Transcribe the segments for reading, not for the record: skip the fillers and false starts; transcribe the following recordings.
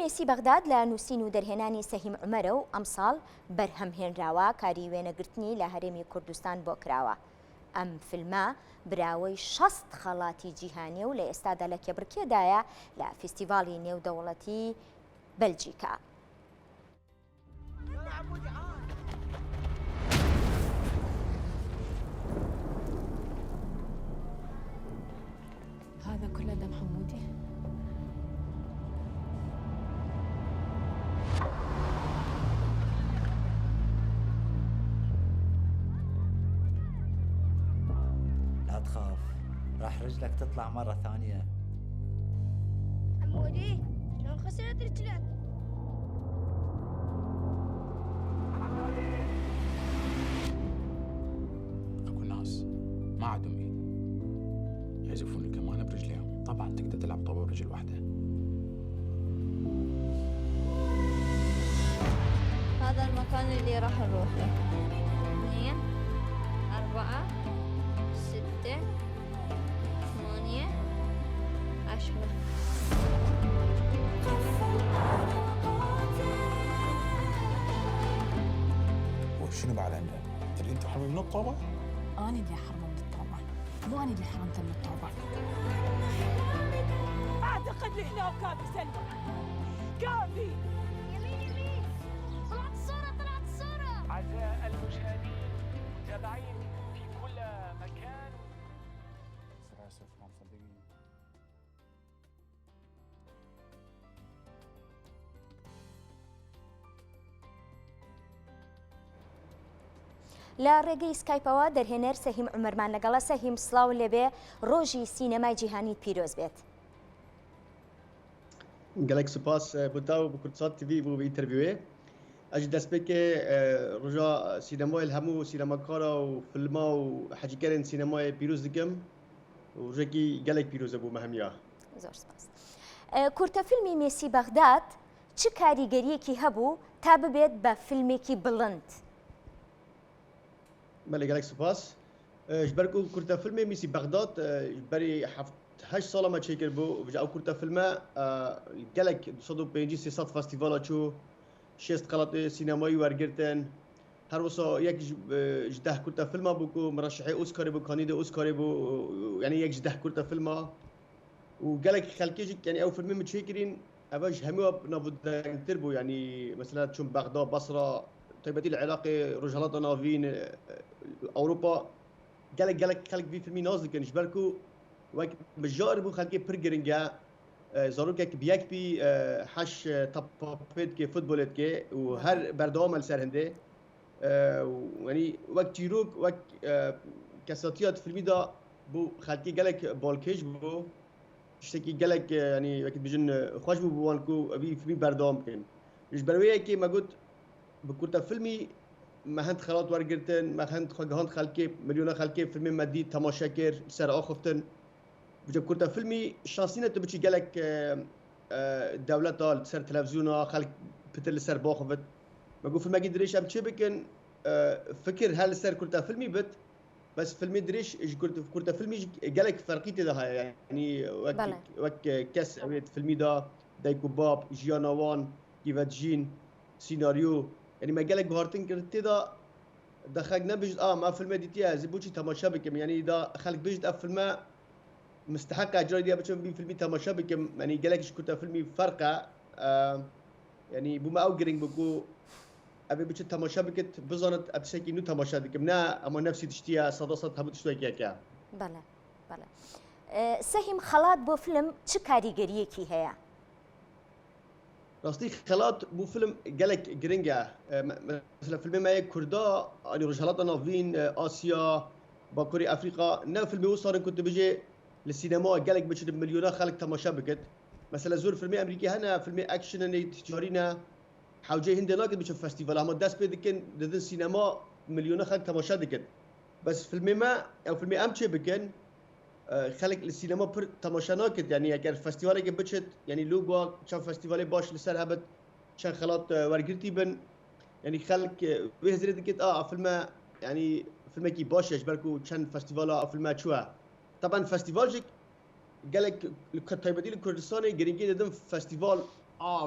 مێسی بەغداد لە نووسین و دەرهێنانی سەهیم عومەرە و ئەمساڵ بەرهەمهێنراوە کاری وێنەگرتنی لە هەرێمی کوردستان بۆ کراوە. ئەم فیلمە براوەی 60 خەڵاتی جیهانیە و لە ئێستادا لە کێبڕکێدایە لە فیستیڤاڵی نێودەوڵەتی بەلجیکا. هذا كله دم حمودي. لا تخاف، راح رجلك تطلع مرة ثانية. حمودي شلون خسرت رجلك؟ اكو ناس ما عندهم ايد يعزفون الكمانة برجليهم، طبعا تقدر تلعب طوبة برجل واحدة. هذا المكان اللي راح نروح له. 2 4 6 8 10. وشنو بعد عندك؟ تريد انت حرمي من الطوبة؟ أنا اللي حرمه من التوبة، مو أنا اللي حرمته من التوبة. أعتقد هنا كافي سلمى. كافي. يمين طلعت الصورة. أعزائي المشاهدين متابعين في كل مكان. آسف ما مصدقين. لە ڕێگەی سکایپەوە دەرهێنەر سەهیم عومەرمان لەگەڵە. سەهیم سڵاو لێبێ، ڕۆژی سینەمای جیهانیت پیرۆز بێت. گەلێک سوپاس بۆ تا و بە کوردستان تیڤی بۆ ئینتەرویوێ. ئەج دەستپێکێ ڕۆژا سینەمای هەموو سینەماکارە و فیلما و حەجیگەرên سینەمای پیرۆز دکەم و ڕێکی گەلێک پیرۆزە بوومە هەمیە. زۆر سپاس. کورتە فیلمی مێسی بەغداد چ کاریگەریەکی هەبوو تا ببێت بە فیلمێکی بڵند؟ بەڵێ گەلێک سوپاس. ji ber ku kurta filmê Mîsî Bexdad berî 7 sala me çêkir bû ew kurta filme gelek 250-300 festîvala çû 6 qelatê sînemayî wergirtin. Her wisa yek ji 10 kurta filma bû ku miraşehê Oscarê bû, kanîdê Oscarê bû, yanî yek ji 10 kurta filma û gelek xelkê jî yanî ew filmê min çêkirîn ev ji hemû navdengtir bû. Yanî mesela çûn Bexda, Basra, taybetî li Iraqê, Rojhilata Navîn, Ewropa gelek xelk vî filmî naz dikin ji ber ku wek bi jar bû xelkê pir giring e. Zarokek bi yek bî heş tapapê dike futbolê dike û her berdewam li ser hindê. Yanî wek çîrok wek kesatiya filmî da bû xelkê gelek balkêj bû. Tiştekî gelek yanî wekî dijin xweş bû wan ku evî filmî berdewam bikin. Ji ber wê yekê me got bi kurta filmî me hend xelat wergirtin, me hend xwegihand xelkê, milyona xelkê filmê me dît, temaşe kir, ser axiftin. Bi kurta filmî şansîne tu biçî gelek dewleta li ser televizyona xelk pitir li ser baxivit. Me got filmekî dirêj em çê bikin fikir her li ser kurta filmî bit. Bes filmê dirêj ji kurta filmî gelek ferqî tê de heye. Yanî wek kes ew ê filmî da dayk û bab, jiyana wan, gîvedjîn, sînaryo. Yani me gelek guhartin kir tê da da xelk nebijt me filmê dîtiye ez ê boçî temaşe bikim. Yani da xelk bijt ev filme misteheqa carî diye biçim vî filmî temaşe bikim. Yani gelek ji kurta filmî ferq e. Yani bû me ew giring bû ku ev ê biçe temaşe bikit bizanit ev tiştekî nû temaşe dikim. Ne ama nefsî tiştiye seda sed hemû tiştekek e. بەڵێ بەڵێ. سەهیم خەڵات بۆ فیلم چ کاریگەریەکی هەیە؟ راستî xelat bû film gelek giring e. Mesela filmê me yê Kurda anî Rojhilata Navîn, Asya, Bakurê Efrîqa ne filmê wisa ku tu bijê li sînema gelek biçin milyona xelk temaşe bikit. Mesela zor filmê Emerîkî hene, filmê actionê ticarî ne. Hewcê Hindê nakit biçin festîval ama dest pê dikin didin sînema milyona xelk temaşe dikin. Bes filmê me ew filmê em çê bikin xelk li sînema pir temaşe nakit. Yani eger festîvalekê biçit yanî logo çend festîvalê baş li ser hebit çend xelat wergirtî bin. Yani xelk wê hezirê dikit filme yani filmekî baş e ji ber ku çend festîvala filme çûye. Taban festîval jî gelek taybetî li Kurdistanê giringî dedim festîval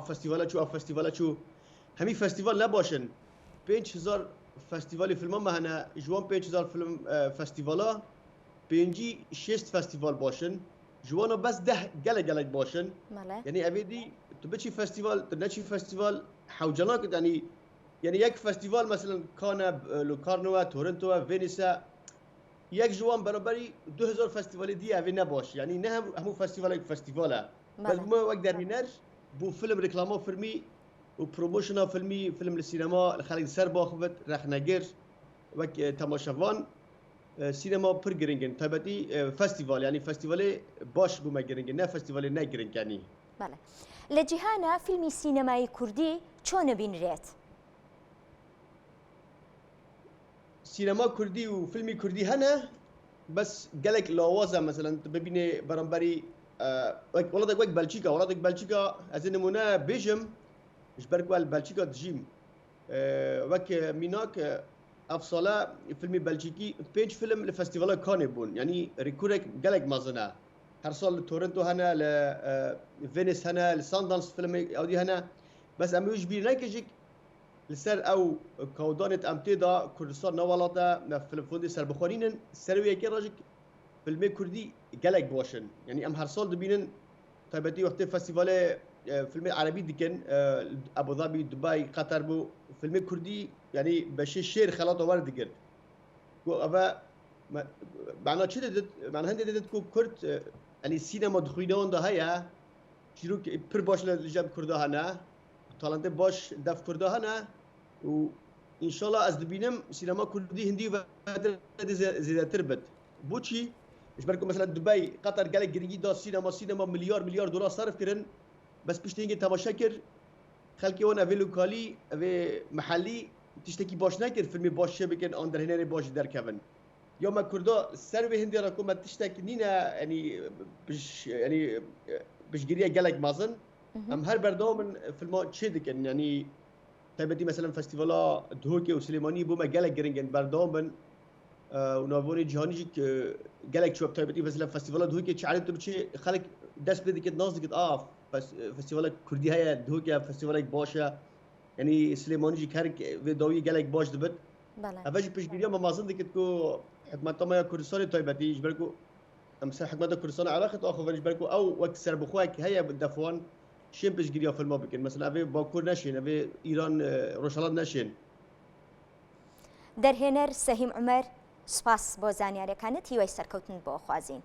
فستیوالا چو فستیوالا چو همی فستیوال نباشن 5000 فستیوالی فیلم ما هنه جوان 5000 فیلم فستیوالا 6 فستیوال باشن جوانا بس 10 گله باشن ماله يعني ابيدي تبتشي فستيفال تنشي فستيفال حوجلاك يعني يك فستيفال مثلا كان لوكارنوا تورنتو فينيسا يك جوان برابري 2000 فستيفال دي ابي نباش يعني نه همو فستيفالا بس ما وقدر بينر بو فيلم ريكلامو فيلمي وبروموشنا فيلم السينما الخليج سر باخبت رخنجر وك تماشاوان سينما پر گرنگن تابعی فستیوال يعني فستیوال باش بوما گرنگن نه فستیوال نه گرنگ يعني بله لە جیهانە فیلمی سینەمای کوردی چۆن بینرێت؟ سينما كردي وفيلمي كردي هنا بس قالك لوازة مثلا ببيني برامبري ولادك وك بلجيكا از نمونه بيجم جبرك وال بلجيكا تجيم وك ميناك افصاله فيلمي بلجيكي 5 فيلم لفستيفال كان بون يعني ريكورك قالك مازنا هر سال تورنتو هنا لفينيس هنا لساندانس فيلم او دي هنا بس ام يوج بي نكجيك لسر او كودانت امتدا كردستان نوالاتا فيلم فوندي سر بخورينن سروي كي راجك فيلم كردي قالك بوشن يعني ام هر سال دبينن تابتي وقت فستيفال فيلم عربي ديكن ابو ظبي دبي قطر بو فيلم كردي يعني بشي شير خلاطه وردقر وابا معناها شدت معناها هندي تكون كرد يعني السينما دخيلون ده هيا شروك بير باش لجاب كردها هنا طالنت باش دف كردها هنا وان شاء الله از دبينم سينما كردي هندي زي تربت بوشي ايش بالكم مثلا دبي قطر قال جريجي دا سينما مليار دولار صرف كرن بس بيشتينجي تماشاكر خلقي وانا في لوكالي في محلي تشتكي باش نكر فيلمي باش شبكن اندر هنا باش در كفن يوم كردا سروي هندي راكم ما تشتكي نينا يعني بش جريا قالك مازن ام هر بردوم فيلم تشدكن يعني تبدي مثلا فستيفالا دهوكي وسليماني بوما قالك جرينجن بردوم ونافوني جهانيك قالك شو تبدي مثلا فستيفالا دهوكي تعرفت بشي خلك داس بدك ناس دك بس فستيفال كردي هيا دهوكي فستيفالك باشا يعني سليماني كارك في دوي قالك باش دبت بله افاجي بيش جريا ما مازن دك تكو حكمت ما كردستان تايبتي جبركو امسا حكمت كردستان علاقه اخو جبركو او وقت سر بخواك هيا بالدفوان شين بيش جريا في الماء بكن مثلا ابي باكور نشين ابي ايران روشالات نشين دەرهێنەر سەهیم عومەر سوپاس بۆ زانیاریەکانت هیوای سەرکەوتن بۆ خوازین